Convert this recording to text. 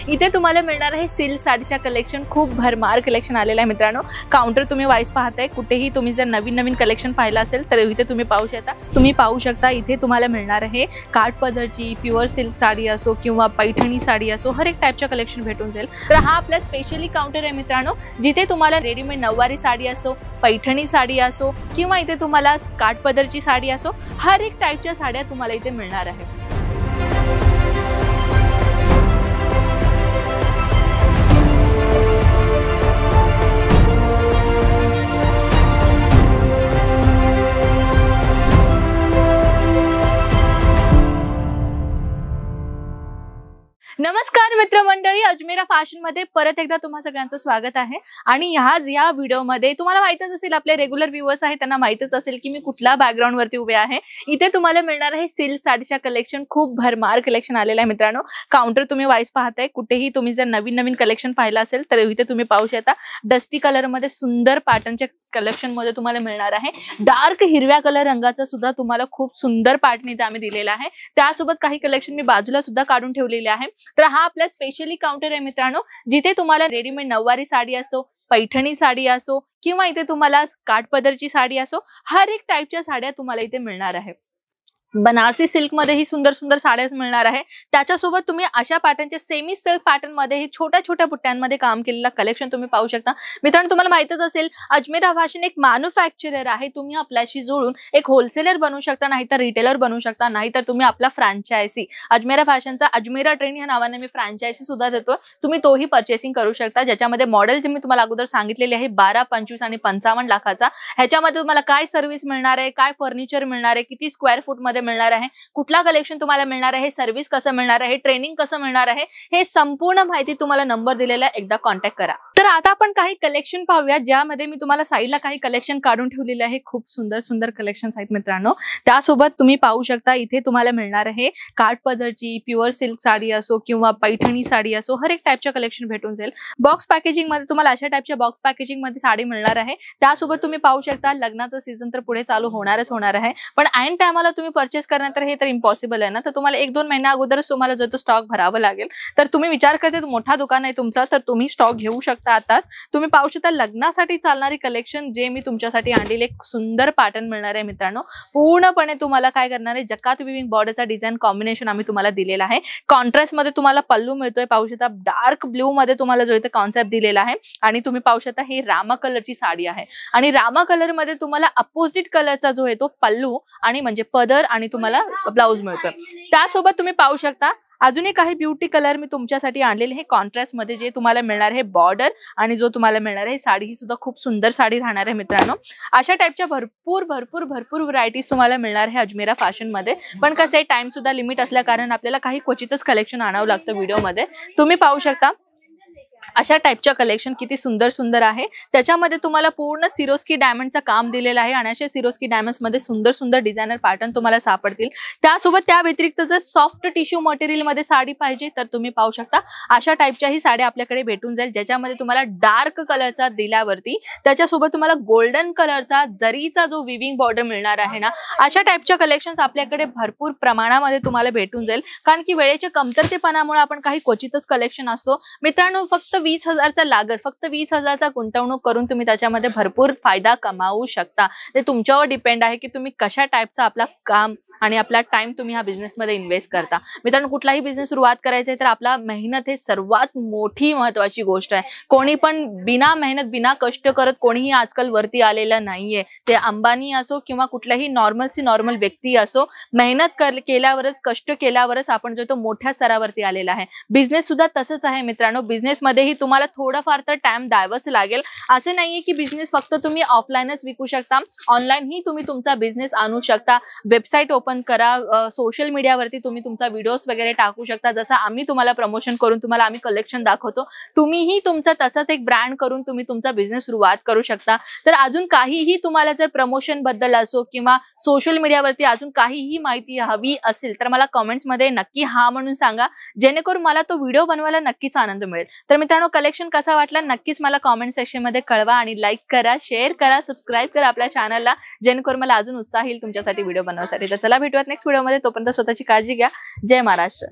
इथे तुम्हाला मिळणार आहे सिल्क साडीच्या कलेक्शन, खूप भरमार कलेक्शन आलेलं आहे मित्रांनो। काउंटर तुम्ही वाईज पाहताय, कुठेही तुम्ही जर नवीन कलेक्शन पाहिलं असेल तर इथे तुम्ही पाहू शकता। इथे तुम्हाला मिळणार आहे काठ पदरची प्युअर सिल्क साडी असो किंवा पैठणी साडी असो, हर एक टाइपच्या कलेक्शन भेटून जाईल। तर हा आपला स्पेशली काउंटर आहे मित्रांनो, जिथे तुम्हाला रेडीमेड नऊवारी साडी असो, पैठणी साडी असो किंवा इथे तुम्हाला काठ पदरची साडी असो, हर एक टाइपच्या साड्या तुम्हाला इथे मिळणार आहे। नमस्कार मित्रमंडळी, अजमेरा फॅशन मध्ये परत एकदा तुम्हा सगळ्यांचं स्वागत आहे। आणि या व्हिडिओमध्ये तुम्हाला माहितच असेल, आपले रेग्युलर व्ह्यूअर्स आहेत त्यांना माहितच असेल की मी कुठल्या बॅकग्राऊंड वरती उभे आहे। इथे तुम्हाला मिळणार आहे सिल्क साडीच्या कलेक्शन, खूप भरमार कलेक्शन आलेलं आहे मित्रांनो। काउंटर तुम्ही वाईज पाहताय, कुठेही तुम्ही जर नवीन कलेक्शन पाहिलं असेल तर इथे तुम्ही पाहू शकता। डस्टी कलर मध्ये सुंदर पॅटर्नच्या कलेक्शन मध्ये तुम्हाला मिळणार आहे। डार्क हिरव्या कलर रंगाचा सुद्धा तुम्हाला खूप सुंदर पॅटर्न इथे आम्ही दिलेला आहे। त्यासोबत काही कलेक्शन मी बाजूला सुद्धा काढून ठेवलेले आहे। तर हा आपला स्पेशली काउंटर आहे मित्रांनो, जिथे तुम्हाला रेडीमेड नऊवारी साडी असो, पैठणी साडी असो किंवा इथे तुम्हाला काठ पदरची साडी असो, हर एक टाइपच्या साड्या तुम्हाला इथे मिळणार आहे। बनारसी सिल्क मध्ये ही सुंदर साड्या मिळणार आहे। त्याच्यासोबत तुम्ही अशा पॅटर्नचे सेमी सिल्क पॅटर्न मध्ये ही छोट्या बुट्ट्यांमध्ये काम केलेला कलेक्शन तुम्ही पाहू शकता। मित्रांनो, तुम्हाला माहितच असेल अजमेरा फॅशन एक मॅन्युफॅक्चरर आहे। तुम्ही आपल्याशी जोडून एक होलसेलर बनू शकता, नाहीतर रिटेलर बनू शकता, नाहीतर तुम्ही आपला फ्रँचायझी अजमेरा फॅशनचा अजमेरा ट्रेंड या नावाने मी फ्रँचायझी सुद्धा देतो, तुम्ही तोही परचेसिंग करू शकता। ज्याच्यामध्ये मॉडेल जे मी तुम्हाला अगोदर सांगितलेले आहे 12, 25 आणि 55 लाखाचा, ह्याच्यामध्ये तुम्हाला काय सर्व्हिस मिळणार आहे, काय फर्निचर मिळणार आहे, किती स्क्वेअर फूट मध्ये मिळणार आहे, कुठला कलेक्शन तुम्हाला मिळणार आहे, सर्व्हिस कसं मिळणार आहे, ट्रेनिंग कसं मिळणार आहे, हे संपूर्ण माहिती तुम्हाला नंबर दिलेला आहे, एकदा कॉन्टॅक्ट करा। तर आता आपण काही कलेक्शन पाहूया, ज्यामध्ये मी तुम्हाला साईडला काही कलेक्शन काढून ठेवलेले आहे। खूप सुंदर कलेक्शन्स आहेत मित्रांनो। त्यासोबत तुम्ही पाहू शकता इथे तुम्हाला मिळणार आहे काठ पदरची प्युअर सिल्क साडी असो किंवा पैठणी साडी असो, हर एक टाइपच्या कलेक्शन भेटून जाईल। बॉक्स पॅकेजिंग मध्ये तुम्हाला अशा टाइपच्या बॉक्स पॅकेजिंग मध्ये साडी मिळणार आहे। त्यासोबत तुम्ही पाहू शकता लग्नाचं सीझन तर पुढे चालू होणारच होणार आहे, पण ऐन टायमाला तुम्ही परचेस करण्यात हे तर इम्पॉसिबल आहे ना। तर तुम्हाला 1-2 महिन्या अगोदरच तुम्हाला जो तो स्टॉक भरावा लागेल। तर तुम्ही विचार करते मोठा दुकान आहे तुमचा, तर तुम्ही स्टॉक घेऊ शकता आताच। तुम्ही पाहू शकता लग्नासाठी चालणारी कलेक्शन जे मी तुमच्यासाठी आणलेले एक सुंदर पॅटर्न मिळणार आहे मित्रांनो। पूर्णपणे तुम्हाला काय करणार आहे, जकात विविंग बॉर्डरचा डिझाइन कॉम्बिनेशन आम्ही तुम्हाला दिलेला आहे। कॉन्ट्रास्ट मध्ये तुम्हाला पल्लू मिळतोय, पाहू शकता डार्क ब्लू मध्ये तुम्हाला जो इथे कॉन्सेप्ट दिलेला आहे। आणि तुम्ही पाहू शकता ही रामा कलरची साडी आहे आणि रामा कलर मध्ये तुम्हाला अपोजिट कलरचा जो आहे तो पल्लू आणि म्हणजे पदर आणि तुम्हाला ब्लाउज मिळतोय। त्यासोबत तुम्ही पाहू शकता अजूनही काही ब्युटी कलर मी तुमच्यासाठी आणलेले हे कॉन्ट्रास्ट मध्ये, जे तुम्हाला मिळणार आहे बॉर्डर आणि जो तुम्हाला मिळणार आहे साडी, ही सुद्धा खूप सुंदर साडी राहणार आहे मित्रांनो। अशा टाइपच्या भरपूर व्हरायटीज तुम्हाला मिळणार आहे अजमेरा फॅशन मध्ये। पण कसं आहे, टाइम सुद्धा लिमिट असल्या कारण आपल्याला काही क्वचितच कलेक्शन आणावं लागतं व्हिडिओ मध्ये। तुम्ही पाहू शकता अशा टाइपच्या कलेक्शन किती सुंदर आहे। त्याच्यामध्ये तुम्हाला पूर्ण सिरोस्की डायमंडचं काम दिलेलं आहे आणि अशा सिरोस्की डायमंड्स मध्ये सुंदर डिझायनर पॅटर्न तुम्हाला सापडतील। त्यासोबत त्या व्यतिरिक्त जर सॉफ्ट टिश्यू मटेरियल मध्ये साडी पाहिजे तर तुम्ही पाहू शकता अशा टाइपच्या ही साड्या आपल्याकडे भेटून जाईल, ज्याच्यामध्ये तुम्हाला डार्क कलरचा दिल्यावरती त्याच्यासोबत तुम्हाला गोल्डन कलरचा जरीचा जो विविंग बॉर्डर मिळणार आहे ना, अशा टाइपच्या कलेक्शन्स आपल्याकडे भरपूर प्रमाणामध्ये तुम्हाला भेटून जाईल। कारण की वेळेच्या कमतरतेपणामुळे आपण काही क्वचितच कलेक्शन असतो मित्रांनो। फक्त 20,000चा लागत, फक्त 20,000चा गुंतवणूक करून तुम्ही त्याच्यामध्ये भरपूर फायदा कमावू शकता। ते तुमच्यावर डिपेंड आहे की तुम्ही कशा टाइपचा आपला काम आणि आपला टाइम तुम्ही ह्या बिझनेस मध्ये इन्व्हेस्ट करता। मित्रांनो, कुठलाही बिझनेस सुरुवात करायचा आहे तर आपला मेहनत हे सर्वात मोठी महत्वाची गोष्ट आहे। कोणी पण बिना मेहनत बिना कष्ट करत कोणीही आजकाल वरती आलेलं नाहीये। ते अंबानी असो किंवा कुठलाही नॉर्मल व्यक्ती असो, मेहनत केल्यावरच, कष्ट केल्यावरच आपण जो तो मोठ्या स्तरावरती आलेला आहे। बिझनेस सुद्धा तसंच आहे मित्रांनो। बिझनेस मध्येही तुम्हाला थोडाफार तर टाइम द्यावाच लागेल। असे नाहीये की बिझनेस फक्त तुम्ही ऑफलाईनच विकू शकता, ऑनलाईन ही तुम्ही तुमचा बिझनेस आणू शकता। वेबसाईट ओपन करा, सोशल मीडियावरती तुम्ही तुमचा व्हिडिओज वगैरे टाकू शकता। जसं आम्ही तुम्हाला प्रमोशन करून तुम्हाला आम्ही कलेक्शन दाखवतो, तुम्हीही तुमचा तसाच एक ब्रँड करून तुम्ही तुमचा बिझनेस सुरुवात करू शकता। तर अजून काहीही तुम्हाला जर प्रमोशन बद्दल असो किंवा सोशल मीडियावरती अजून काहीही माहिती हवी असेल तर मला कमेंट्स मध्ये नक्की हा म्हणून सांगा, जेणेकरून मला तो व्हिडिओ बनवायला नक्कीच आनंद मिळेल। तर मित्रांनो, कलेक्शन कसा वाटला नक्कीच मला कमेंट सेक्शन मध्ये कळवा आणि लाईक करा, शेअर करा, सबस्क्राईब करा आपल्या चॅनलला, जेणेकरून मला अजून उत्साह येईल तुमच्यासाठी व्हिडिओ बनवण्यासाठी। तर चला भेटूयात नेक्स्ट व्हिडिओ मध्ये, तोपर्यंत स्वतःची काळजी घ्या। जय महाराष्ट्र।